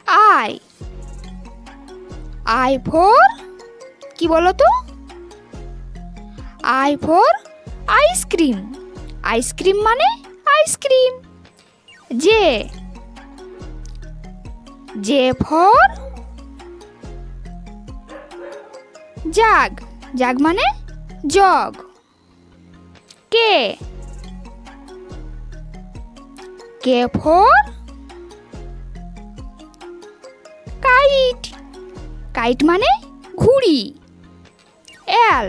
I I for কি বলো তো? I for ice cream. আইসক্রিম মানে ice cream. J J for jug. Jug মানে jug. K K for kite. Kite মানে ঘুড়ি। L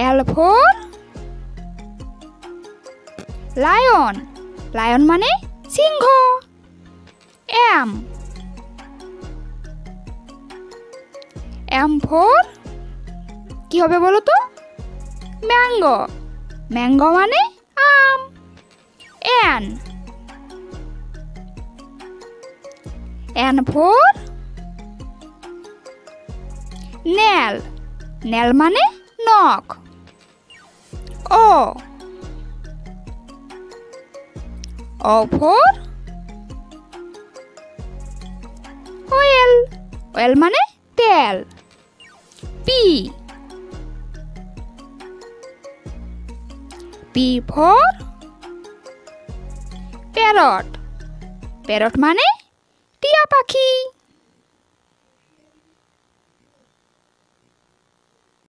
L for lion. Lion মানে সিংহ। এম এম ফর কি হবে বলো তো? ম্যাঙ্গো। ম্যাঙ্গো মানে আম। N N for nail. Nail মানে নখ। O O for oil. Oil মানে তেল। P P for parrot. Parrot মানে টিয়া পাখি।